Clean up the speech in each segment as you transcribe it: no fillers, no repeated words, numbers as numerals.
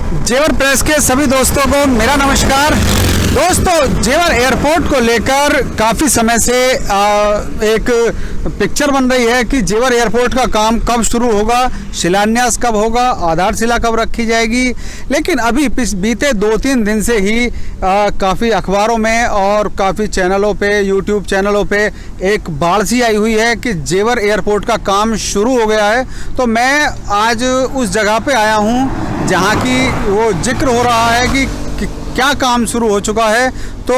जेवर प्रेस के सभी दोस्तों को मेरा नमस्कार। दोस्तों, जेवर एयरपोर्ट को लेकर काफ़ी समय से एक पिक्चर बन रही है कि जेवर एयरपोर्ट का काम कब शुरू होगा, शिलान्यास कब होगा, आधारशिला कब रखी जाएगी। लेकिन अभी बीते 2-3 दिन से ही काफ़ी अखबारों में और काफ़ी चैनलों पे, यूट्यूब चैनलों पे एक बाढ़ सी आई हुई है कि जेवर एयरपोर्ट का काम शुरू हो गया है। तो मैं आज उस जगह पे आया हूँ जहाँ की वो जिक्र हो रहा है कि क्या काम शुरू हो चुका है। तो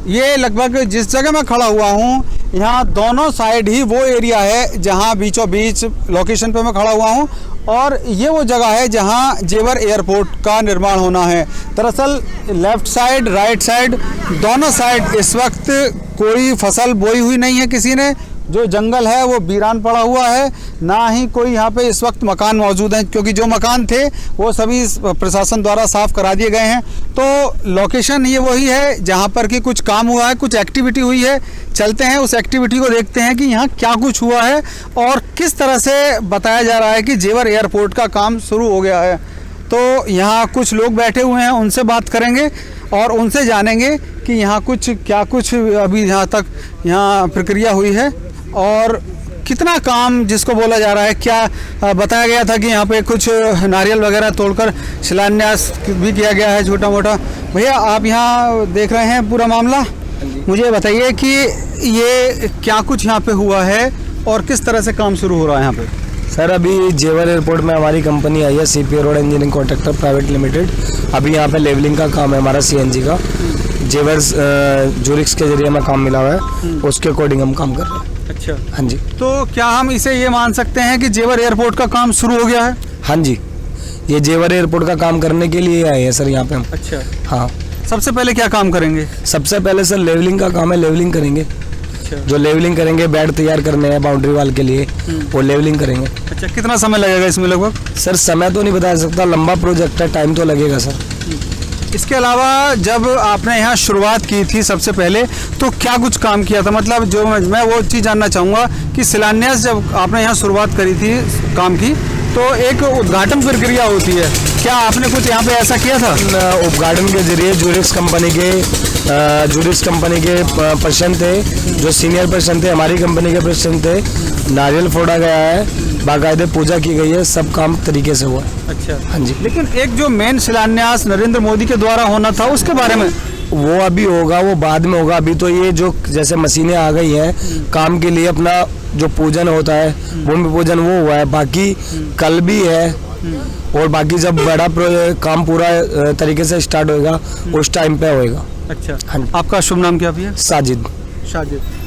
ये लगभग जिस जगह मैं खड़ा हुआ हूँ, यहाँ दोनों साइड ही वो एरिया है जहाँ बीचों बीच लोकेशन पे मैं खड़ा हुआ हूँ, और ये वो जगह है जहाँ जेवर एयरपोर्ट का निर्माण होना है। दरअसल लेफ़्ट साइड, राइट साइड, दोनों साइड इस वक्त कोई फसल बोई हुई नहीं है किसी ने। जो जंगल है वो वीरान पड़ा हुआ है, ना ही कोई यहाँ पे इस वक्त मकान मौजूद हैं, क्योंकि जो मकान थे वो सभी प्रशासन द्वारा साफ़ करा दिए गए हैं। तो लोकेशन ये वही है जहाँ पर कि कुछ काम हुआ है, कुछ एक्टिविटी हुई है। चलते हैं उस एक्टिविटी को, देखते हैं कि यहाँ क्या कुछ हुआ है और किस तरह से बताया जा रहा है कि जेवर एयरपोर्ट का काम शुरू हो गया है। तो यहाँ कुछ लोग बैठे हुए हैं, उनसे बात करेंगे और उनसे जानेंगे कि यहाँ कुछ अभी यहाँ तक यहाँ प्रक्रिया हुई है और कितना काम जिसको बोला जा रहा है। क्या बताया गया था कि यहाँ पे कुछ नारियल वगैरह तोड़कर शिलान्यास भी किया गया है छोटा मोटा। भैया, आप यहाँ देख रहे हैं पूरा मामला, मुझे बताइए कि ये क्या कुछ यहाँ पे हुआ है और किस तरह से काम शुरू हो रहा है यहाँ पे। सर, अभी जेवर एयरपोर्ट में हमारी कंपनी आई है, CPO road engineering contractor private limited. अभी यहाँ पे लेवलिंग का काम है हमारा, सीएनजी का जेवर जूरिक्स के जरिए हमें काम मिला हुआ है, उसके अकॉर्डिंग हम काम कर रहे हैं। अच्छा, हाँ जी। तो क्या हम इसे ये मान सकते हैं कि जेवर एयरपोर्ट का काम शुरू हो गया है? हाँ जी, ये जेवर एयरपोर्ट का काम करने के लिए आए हैं सर यहाँ पे हम। अच्छा, हाँ। सबसे पहले क्या काम करेंगे? सबसे पहले सर लेवलिंग का काम है, लेवलिंग करेंगे। जो लेवलिंग करेंगे, बेड तैयार करने हैं बाउंड्री वाल के लिए, वो लेवलिंग करेंगे। अच्छा, कितना समय लगेगा इसमें लगभग? सर, समय तो नहीं बता सकता, लंबा प्रोजेक्ट है, टाइम तो लगेगा सर। इसके अलावा जब आपने यहाँ शुरुआत की थी सबसे पहले, तो क्या कुछ काम किया था? मतलब जो मैं वो चीज़ जानना चाहूँगा कि शिलान्यास जब आपने यहाँ शुरुआत करी थी काम की, तो एक उद्घाटन प्रक्रिया होती है, क्या आपने कुछ यहाँ पे ऐसा किया था? उद्घाटन के जरिए जूरिक्स कंपनी के पर्सन थे, जो सीनियर पर्सन थे, हमारी कंपनी के पर्सन थे। नारियल फोड़ा गया है, बाकायदे पूजा की गई है, सब काम तरीके से हुआ। अच्छा, हाँ जी। लेकिन एक जो मेन शिलान्यास नरेंद्र मोदी के द्वारा होना था, उसके बारे में? वो अभी होगा, वो बाद में होगा। अभी तो ये जो जैसे मशीनें आ गई हैं काम के लिए, अपना जो पूजन होता है, भूमि पूजन, वो हुआ है। बाकी कल भी है, और बाकी जब बड़ा काम पूरा तरीके से स्टार्ट होगा उस टाइम पे होएगा। अच्छा, हाँ। आपका शुभ नाम क्या भैया? साजिद।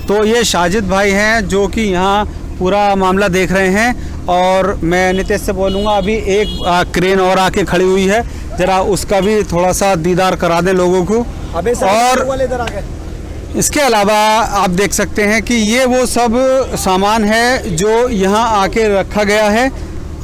तो ये साजिद भाई हैं जो कि यहाँ पूरा मामला देख रहे हैं, और मैं नितेश से बोलूँगा अभी एक क्रेन और आके खड़ी हुई है, ज़रा उसका भी थोड़ा सा दीदार करा दें लोगों को। और इसके अलावा आप देख सकते हैं कि ये वो सब सामान है जो यहाँ आके रखा गया है,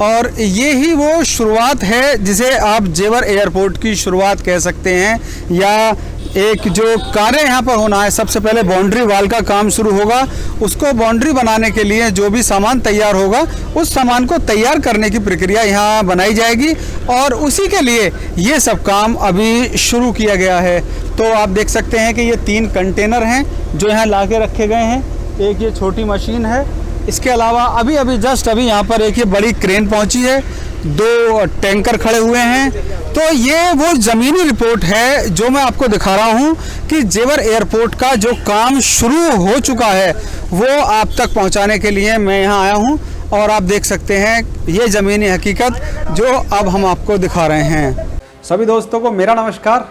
और ये ही वो शुरुआत है जिसे आप जेवर एयरपोर्ट की शुरुआत कह सकते हैं। या एक जो कार्य यहाँ पर होना है, सबसे पहले बाउंड्री वाल का काम शुरू होगा। उसको बाउंड्री बनाने के लिए जो भी सामान तैयार होगा, उस सामान को तैयार करने की प्रक्रिया यहाँ बनाई जाएगी, और उसी के लिए ये सब काम अभी शुरू किया गया है। तो आप देख सकते हैं कि ये 3 कंटेनर हैं जो यहाँ ला के रखे गए हैं। एक ये छोटी मशीन है, इसके अलावा अभी जस्ट यहाँ पर एक ये बड़ी क्रेन पहुँची है, 2 टैंकर खड़े हुए हैं। तो ये वो ज़मीनी रिपोर्ट है जो मैं आपको दिखा रहा हूँ कि जेवर एयरपोर्ट का जो काम शुरू हो चुका है, वो आप तक पहुँचाने के लिए मैं यहाँ आया हूँ। और आप देख सकते हैं ये ज़मीनी हकीकत जो अब हम आपको दिखा रहे हैं। सभी दोस्तों को मेरा नमस्कार।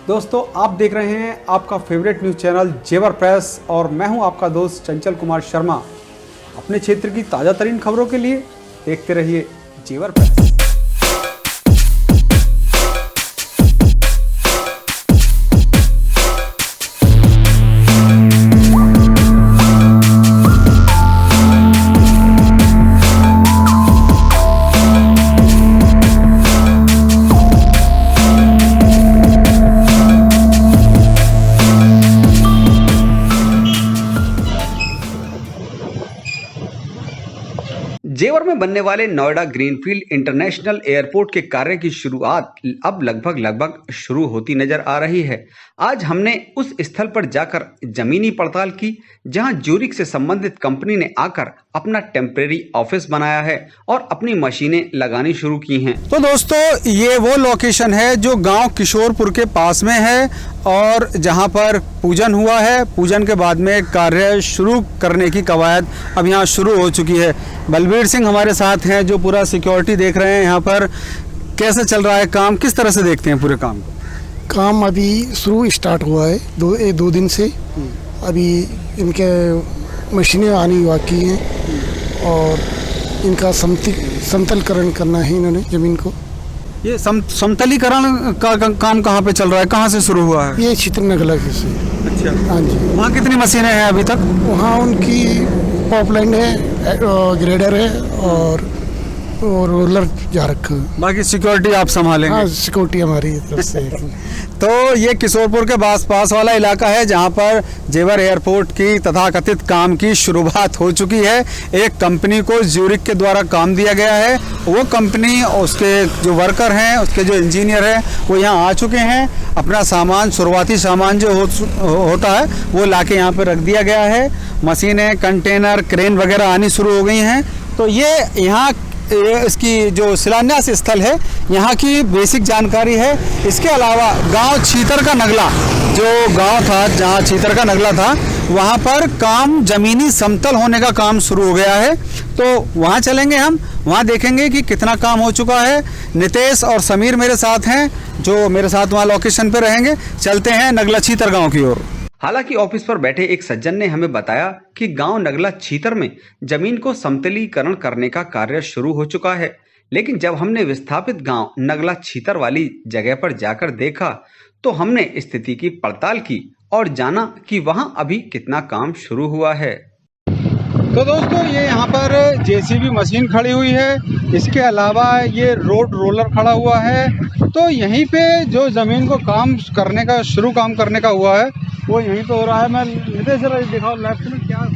दोस्तों, आप देख रहे हैं आपका फेवरेट न्यूज़ चैनल जेवर प्रेस, और मैं हूँ आपका दोस्त चंचल कुमार शर्मा। अपने क्षेत्र की ताज़ा तरीन खबरों के लिए देखते रहिए जेवर प्रेस। जेवर में में बनने वाले नोएडा ग्रीनफील्ड इंटरनेशनल एयरपोर्ट के कार्य की शुरुआत अब लगभग शुरू होती नजर आ रही है। आज हमने उस स्थल पर जाकर जमीनी पड़ताल की जहां ज्यूरिख से संबंधित कंपनी ने आकर अपना टेम्परेरी ऑफिस बनाया है और अपनी मशीनें लगानी शुरू की हैं। तो दोस्तों, ये वो लोकेशन है जो गांव किशोरपुर के पास में है और जहां पर पूजन हुआ है। पूजन के बाद में कार्य शुरू करने की कवायद अब यहाँ शुरू हो चुकी है। बलबीर सिंह हमारे साथ हैं जो पूरा सिक्योरिटी देख रहे हैं। यहाँ पर कैसे चल रहा है काम, किस तरह से देखते हैं पूरे काम को? काम अभी शुरू स्टार्ट हुआ है दो दिन से। अभी इनके मशीनें आनी बाकी हैं और इनका समतलीकरण करना है इन्होंने ज़मीन को। ये समतलीकरण का काम कहाँ पे चल रहा है, कहाँ से शुरू हुआ है? ये चित्रनगला से। अच्छा, हाँ जी। वहाँ कितनी मशीनें हैं अभी तक? वहाँ उनकी पॉपलाइन है, ग्रेडर है और रोलर जा रखा है। बाकी सिक्योरिटी आप संभालेंगे? हाँ, सिक्योरिटी हमारी तरफ से। तो ये किशोरपुर के पास वाला इलाका है जहां पर जेवर एयरपोर्ट की तथाकथित काम की शुरुआत हो चुकी है। एक कंपनी को ज्यूरिख के द्वारा काम दिया गया है। वो कंपनी, उसके जो वर्कर हैं, उसके जो इंजीनियर हैं, वो यहाँ आ चुके हैं। अपना सामान, शुरुआती सामान जो होता है वो लाके यहाँ पर रख दिया गया है। मशीनें, कंटेनर, क्रेन वगैरह आनी शुरू हो गई हैं। तो ये यहाँ इसकी जो शिलान्यास स्थल है, यहाँ की बेसिक जानकारी है। इसके अलावा गांव छीतर का नगला, जो गांव था जहाँ छीतर का नगला था, वहाँ पर काम जमीनी समतल होने का काम शुरू हो गया है। तो वहाँ चलेंगे हम, वहाँ देखेंगे कि कितना काम हो चुका है। नितेश और समीर मेरे साथ हैं जो मेरे साथ वहाँ लोकेशन पे रहेंगे। चलते हैं नगला छीतर गाँव की ओर। हालांकि ऑफिस पर बैठे एक सज्जन ने हमें बताया कि गांव नगला छीतर में जमीन को समतलीकरण करने का कार्य शुरू हो चुका है, लेकिन जब हमने विस्थापित गांव नगला छीतर वाली जगह पर जाकर देखा तो हमने स्थिति की पड़ताल की और जाना कि वहां अभी कितना काम शुरू हुआ है। तो दोस्तों, ये यहाँ पर जेसीबी मशीन खड़ी हुई है। इसके अलावा ये रोलर खड़ा हुआ है। तो यहीं पे जो ज़मीन को काम करने का हुआ है वो यहीं पे हो रहा है। मैं नितेश जरा दिखाओ लेफ्ट में क्या।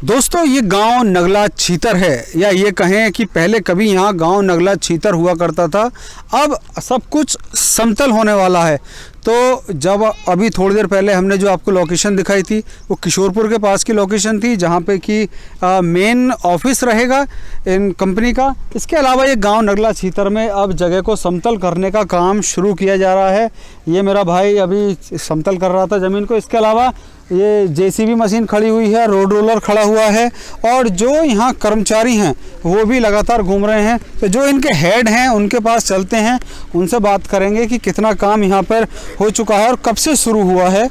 दोस्तों, ये गांव नगला छीतर है, या ये कहें कि पहले कभी यहाँ गांव नगला छीतर हुआ करता था। अब सब कुछ समतल होने वाला है। तो जब अभी थोड़ी देर पहले हमने जो आपको लोकेशन दिखाई थी वो किशोरपुर के पास की लोकेशन थी, जहाँ पे कि मेन ऑफिस रहेगा इन कंपनी का। इसके अलावा ये गांव नगला छीतर में अब जगह को समतल करने का काम शुरू किया जा रहा है। ये मेरा भाई अभी समतल कर रहा था ज़मीन को। इसके अलावा ये जेसीबी मशीन खड़ी हुई है, रोलर खड़ा हुआ है और जो यहाँ कर्मचारी हैं वो भी लगातार घूम रहे हैं। तो जो इनके हेड हैं उनके पास चलते हैं, उनसे बात करेंगे कि कितना काम यहाँ पर हो चुका है और कब से शुरू हुआ है।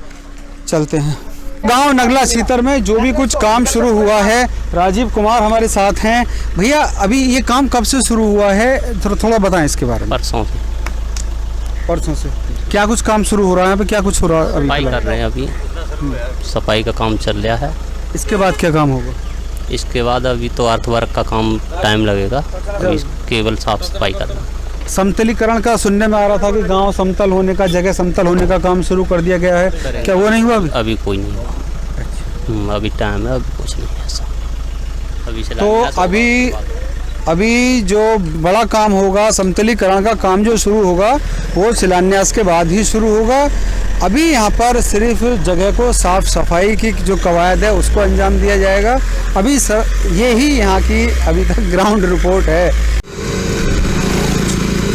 चलते हैं। गांव नगला छीतर में जो भी कुछ काम शुरू हुआ है, राजीव कुमार हमारे साथ हैं। भैया, अभी ये काम कब से शुरू हुआ है, थोड़ा बताएं इसके बारे में। परसों से क्या कुछ काम शुरू हो रहा है यहाँ पे, क्या कुछ हो रहा है? सफाई कर रहे हैं अभी, सफाई का काम चल रहा है। इसके बाद क्या काम होगा? इसके बाद अभी तो अर्थ वर्क का काम टाइम लगेगा, अभी केवल साफ सफाई करना। समतलीकरण का सुनने में आ रहा था कि गांव समतल होने का, जगह समतल होने का काम शुरू कर दिया गया है, क्या वो नहीं हुआ अभी? अभी कोई नहीं हुआ। अभी टाइम है, अभी कुछ नहीं है ऐसा। अभी तो अभी जो बड़ा काम होगा, समतलीकरण का काम जो शुरू होगा वो शिलान्यास के बाद ही शुरू होगा। अभी यहाँ पर सिर्फ जगह को साफ सफाई की जो कवायद है उसको अंजाम दिया जाएगा। अभी ये ही यहाँ की अभी तक ग्राउंड रिपोर्ट है।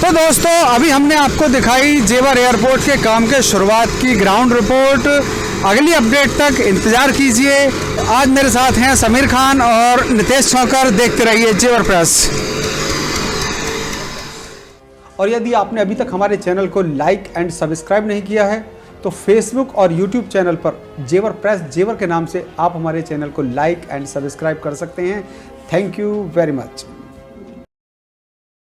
तो दोस्तों, अभी हमने आपको दिखाई जेवर एयरपोर्ट के काम के शुरुआत की ग्राउंड रिपोर्ट। अगली अपडेट तक इंतजार कीजिए। आज मेरे साथ हैं समीर खान और नितेश चौकर। देखते रहिए जेवर प्रेस। और यदि आपने अभी तक हमारे चैनल को लाइक एंड सब्सक्राइब नहीं किया है तो फेसबुक और यूट्यूब चैनल पर जेवर प्रेस जेवर के नाम से आप हमारे चैनल को लाइक एंड सब्सक्राइब कर सकते हैं। Thank you very much.